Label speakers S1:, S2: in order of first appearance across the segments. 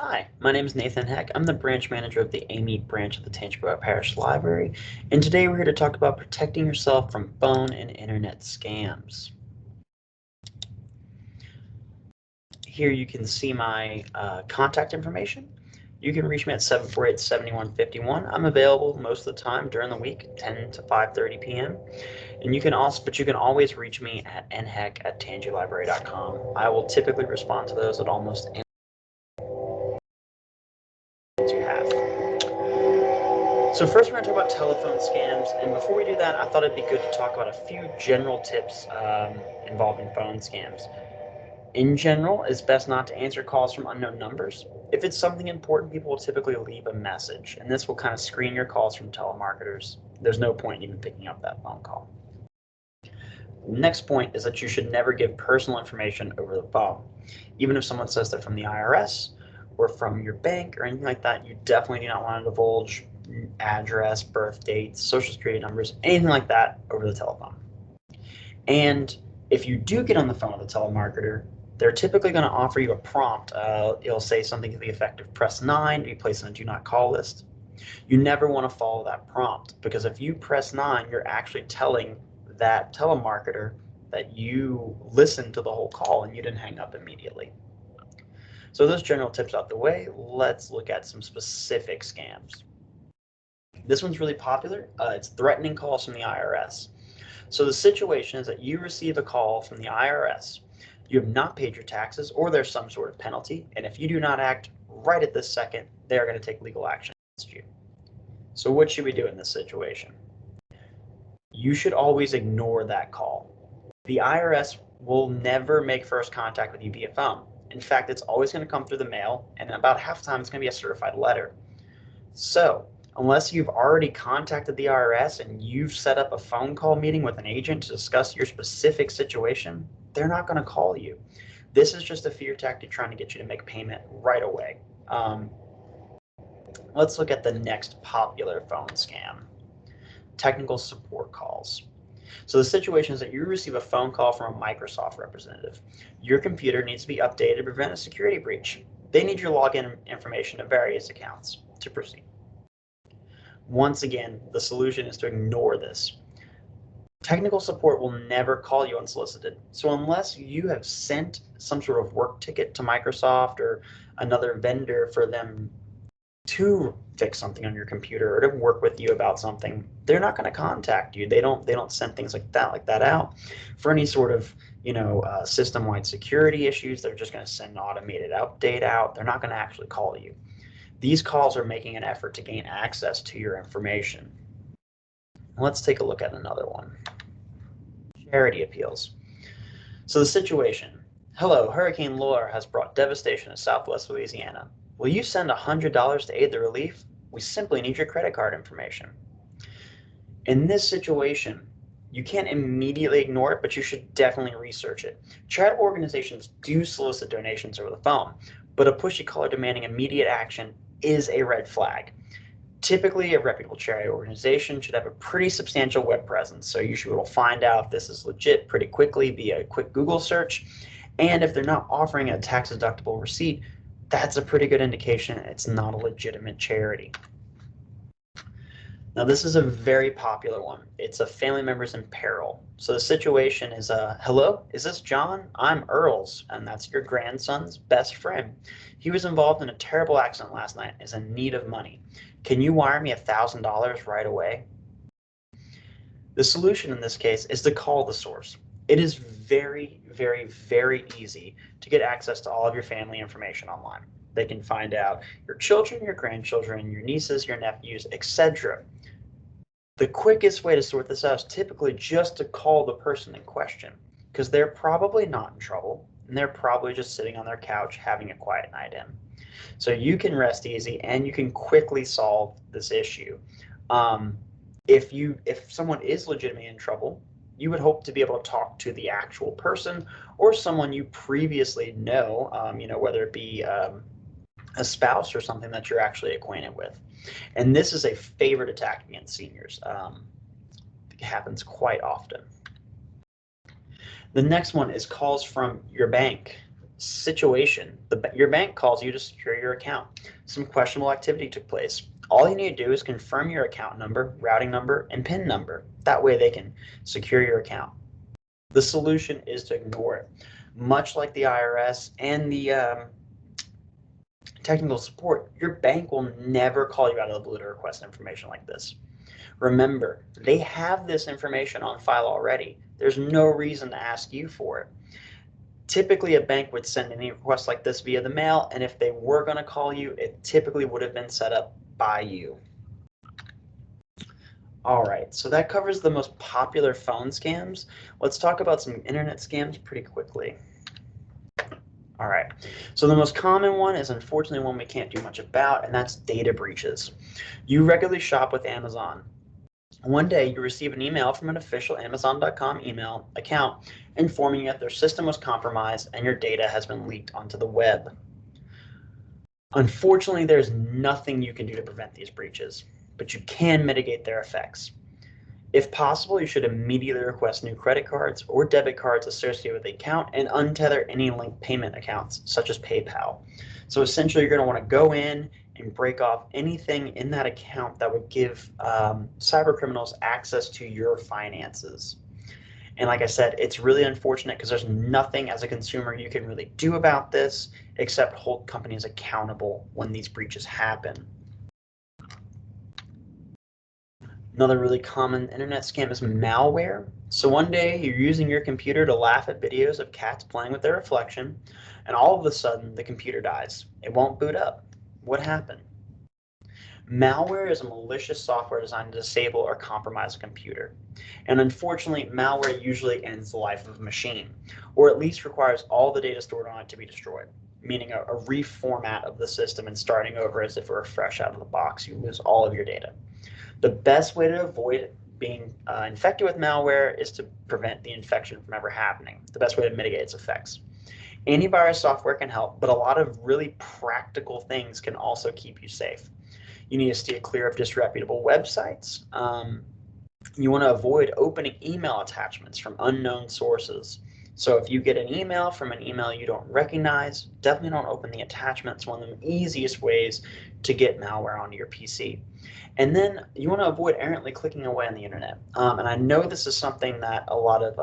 S1: Hi, my name is Nathan Heck. I'm the branch manager of the Amite Branch of the Tangipahoa Parish Library, and today we're here to talk about protecting yourself from phone and internet scams. Here you can see my contact information. You can reach me at 748-7151. I'm available most of the time during the week, 10 to 5:30 p.m. And you can always reach me at nheck@tangilibrary.com. I will typically respond to those at almost any you have. So first we're going to talk about telephone scams, and before we do that, I thought it'd be good to talk about a few general tips involving phone scams. In general, it's best not to answer calls from unknown numbers. If it's something important, people will typically leave a message, and this will kind of screen your calls from telemarketers. There's no point in even picking up that phone call. Next point is that you should never give personal information over the phone. Even if someone says they're from the IRS or from your bank or anything like that, you definitely do not want to divulge address, birth dates, social security numbers, anything like that over the telephone. And if you do get on the phone with a telemarketer, they're typically going to offer you a prompt. It'll say something to the effect of press 9 to be placed on a do not call list. You never want to follow that prompt, because if you press 9, you're actually telling that telemarketer that you listened to the whole call and you didn't hang up immediately. So those general tips out the way, let's look at some specific scams. This one's really popular. It's threatening calls from the IRS. So the situation is that you receive a call from the IRS. You have not paid your taxes, or there's some sort of penalty, and if you do not act right at this second, they're going to take legal action against you. So what should we do in this situation? You should always ignore that call. The IRS will never make first contact with you via phone. In fact, it's always going to come through the mail, and about half the time it's going to be a certified letter. So unless you've already contacted the IRS and you've set up a phone call meeting with an agent to discuss your specific situation, they're not going to call you. This is just a fear tactic trying to get you to make payment right away. Let's look at the next popular phone scam: technical support calls. So the situation is that you receive a phone call from a Microsoft representative. Your computer needs to be updated to prevent a security breach. They need your login information to various accounts to proceed. Once again, the solution is to ignore this. Technical support will never call you unsolicited. So unless you have sent some sort of work ticket to Microsoft or another vendor for them to fix something on your computer or to work with you about something, they're not going to contact you. They don't send things like that out. For any sort of system-wide security issues, they're just going to send an automated update out. They're not going to actually call you. These calls are making an effort to gain access to your information. Let's take a look at another one. Charity appeals. So the situation: hello, Hurricane Laura has brought devastation to Southwest Louisiana. Will you send $100 to aid the relief? We simply need your credit card information. In this situation, you can't immediately ignore it, but you should definitely research it. Charitable organizations do solicit donations over the phone, but a pushy caller demanding immediate action is a red flag. Typically, a reputable charity organization should have a pretty substantial web presence, so you should be able to find out if this is legit pretty quickly via a quick Google search. And if they're not offering a tax-deductible receipt, that's a pretty good indication it's not a legitimate charity. Now, this is a very popular one. It's a family member's in peril. So the situation is, hello, is this John? I'm Earl's, and that's your grandson's best friend. He was involved in a terrible accident last night and is in need of money. Can you wire me $1,000 right away? The solution in this case is to call the source. It is very, very, very easy to get access to all of your family information online. They can find out your children, your grandchildren, your nieces, your nephews, etc. The quickest way to sort this out is typically just to call the person in question, because they're probably not in trouble and they're probably just sitting on their couch having a quiet night in. So you can rest easy and you can quickly solve this issue. If someone is legitimately in trouble, you would hope to be able to talk to the actual person or someone you previously know, whether it be a spouse or something that you're actually acquainted with. And this is a favorite attack against seniors. It happens quite often. The next one is calls from your bank. Situation, your bank calls you to secure your account. Some questionable activity took place. All you need to do is confirm your account number, routing number, and PIN number. That way they can secure your account. The solution is to ignore it. Much like the IRS and the technical support, your bank will never call you out of the blue to request information like this. Remember, they have this information on file already. There's no reason to ask you for it. Typically, a bank would send any request like this via the mail, and if they were going to call you, it typically would have been set up by you. All right, so that covers the most popular phone scams. Let's talk about some internet scams pretty quickly. All right, so the most common one is unfortunately one we can't do much about, and that's data breaches. You regularly shop with Amazon. One day you receive an email from an official Amazon.com email account informing you that their system was compromised and your data has been leaked onto the web. Unfortunately, there's nothing you can do to prevent these breaches, but you can mitigate their effects. If possible, you should immediately request new credit cards or debit cards associated with the account and untether any linked payment accounts, such as PayPal. So essentially, you're going to want to go in and break off anything in that account that would give cyber criminals access to your finances. And like I said, it's really unfortunate because there's nothing as a consumer you can really do about this except hold companies accountable when these breaches happen. Another really common internet scam is malware. So one day you're using your computer to laugh at videos of cats playing with their reflection, and all of a sudden the computer dies. It won't boot up. What happened? Malware is a malicious software designed to disable or compromise a computer. And unfortunately, malware usually ends the life of a machine, or at least requires all the data stored on it to be destroyed, meaning a reformat of the system and starting over as if it were fresh out of the box. You lose all of your data. The best way to avoid being infected with malware is to prevent the infection from ever happening. The best way to mitigate its effects. Antivirus software can help, but a lot of really practical things can also keep you safe. You need to steer clear of disreputable websites. You want to avoid opening email attachments from unknown sources. So if you get an email from an email you don't recognize, definitely don't open the attachment. It's one of the easiest ways to get malware onto your PC. And then you want to avoid errantly clicking away on the internet. And I know this is something that a lot of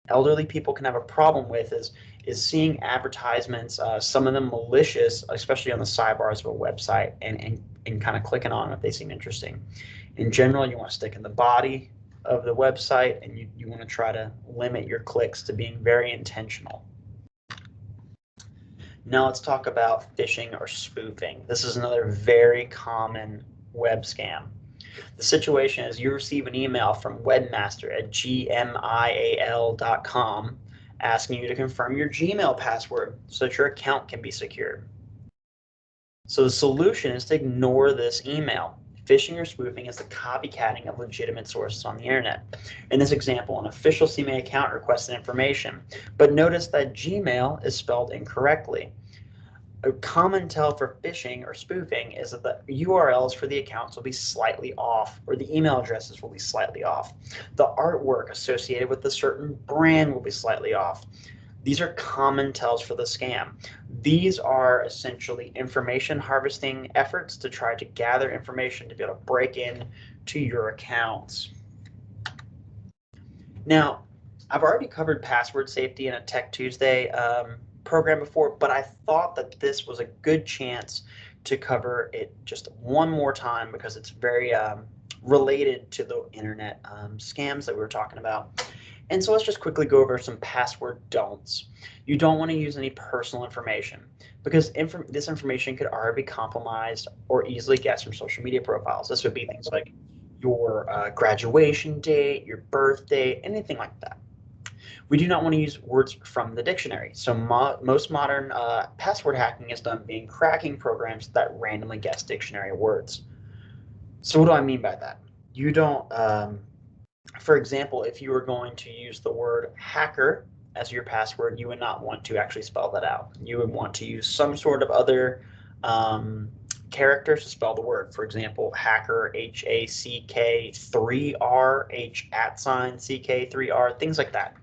S1: elderly people can have a problem with is seeing advertisements, some of them malicious, especially on the sidebars of a website, and kind of clicking on if they seem interesting. In general, you want to stick in the body of the website, and you want to try to limit your clicks to being very intentional. Now let's talk about phishing or spoofing. This is another very common web scam. The situation is you receive an email from webmaster@gmail.com asking you to confirm your Gmail password so that your account can be secured. So the solution is to ignore this email. Phishing or spoofing is the copycatting of legitimate sources on the internet. In this example, an official CMA account requested information, but notice that Gmail is spelled incorrectly. A common tell for phishing or spoofing is that the URLs for the accounts will be slightly off, or the email addresses will be slightly off. The artwork associated with a certain brand will be slightly off. These are common tells for the scam. These are essentially information harvesting efforts to try to gather information to be able to break in to your accounts. Now, I've already covered password safety in a Tech Tuesday program before, but I thought that this was a good chance to cover it just one more time because it's very related to the internet scams that we were talking about. And so let's just quickly go over some password don'ts. You don't want to use any personal information because this information could already be compromised or easily guessed from social media profiles. This would be things like your graduation date, your birth date, anything like that. We do not want to use words from the dictionary. So most modern password hacking is done via cracking programs that randomly guess dictionary words. So what do I mean by that? You don't, for example, if you were going to use the word hacker as your password, you would not want to actually spell that out. You would want to use some sort of other characters to spell the word. For example, hacker, HACK 3R, H @ CK 3R, things like that.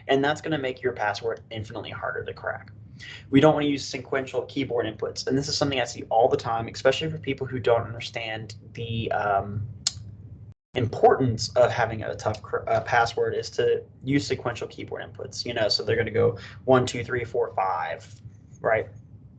S1: and that's going to make your password infinitely harder to crack. We don't want to use sequential keyboard inputs, and this is something I see all the time, especially for people who don't understand the importance of having a tough password is to use sequential keyboard inputs. So they're going to go 1, 2, 3, 4, 5, right?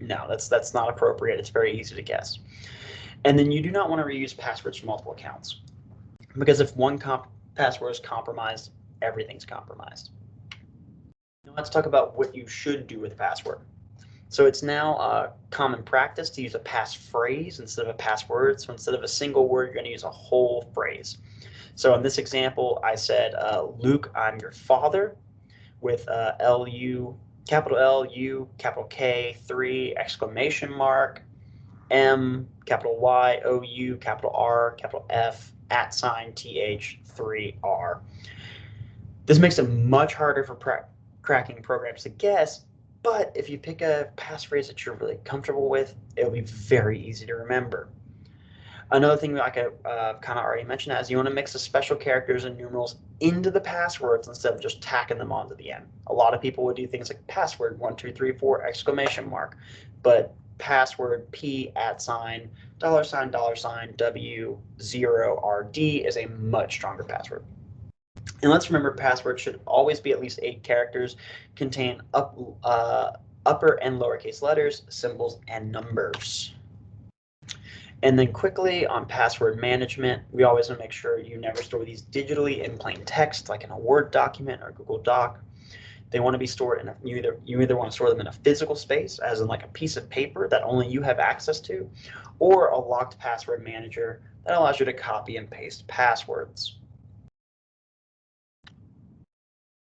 S1: No, that's not appropriate. It's very easy to guess. And then you do not want to reuse passwords for multiple accounts, because if one password is compromised, everything's compromised. Now let's talk about what you should do with a password. So it's now common practice to use a passphrase instead of a password. So instead of a single word, you're going to use a whole phrase. So in this example, I said, Luke, I'm your father, with L-U, capital L, U, capital K, 3, exclamation mark, M, capital Y, O-U, capital R, capital F, @ TH, 3R. This makes it much harder for cracking programs to guess, but if you pick a passphrase that you're really comfortable with, it'll be very easy to remember. Another thing, like I kind of already mentioned, is you want to mix the special characters and numerals into the passwords instead of just tacking them onto the end. A lot of people would do things like password 1, 2, 3, 4, exclamation mark, but password P @ $, $, W0RD is a much stronger password. And let's remember, passwords should always be at least 8 characters, contain upper and lowercase letters, symbols, and numbers. And then quickly on password management, we always want to make sure you never store these digitally in plain text, like in a Word document or Google Doc. They want to be stored in you either want to store them in a physical space, as in like a piece of paper that only you have access to, or a locked password manager that allows you to copy and paste passwords.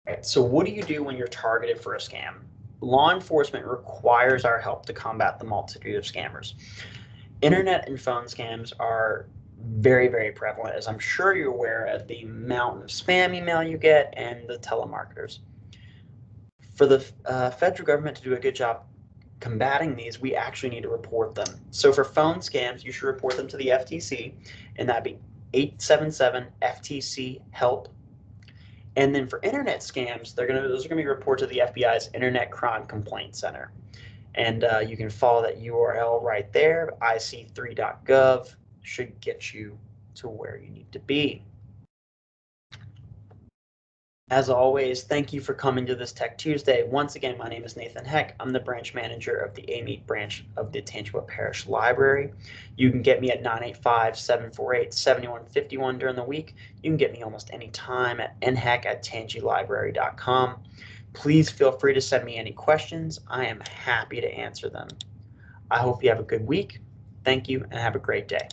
S1: Right, so what do you do when you're targeted for a scam? Law enforcement requires our help to combat the multitude of scammers. Internet and phone scams are very, very prevalent, as I'm sure you're aware of the mountain of spam email you get and the telemarketers. For the federal government to do a good job combating these, we actually need to report them. So for phone scams, you should report them to the FTC, and that'd be 877 FTC help. And then for internet scams, those are going to be reported to the FBI's Internet Crime Complaint Center. And you can follow that URL right there. ic3.gov should get you to where you need to be. As always, thank you for coming to this Tech Tuesday. Once again, my name is Nathan Heck. I'm the branch manager of the Amite branch of the Tangipahoa Parish Library. You can get me at 985-748-7151 during the week. You can get me almost any time at nheck@tangilibrary.com. Please feel free to send me any questions. I am happy to answer them. I hope you have a good week. Thank you and have a great day.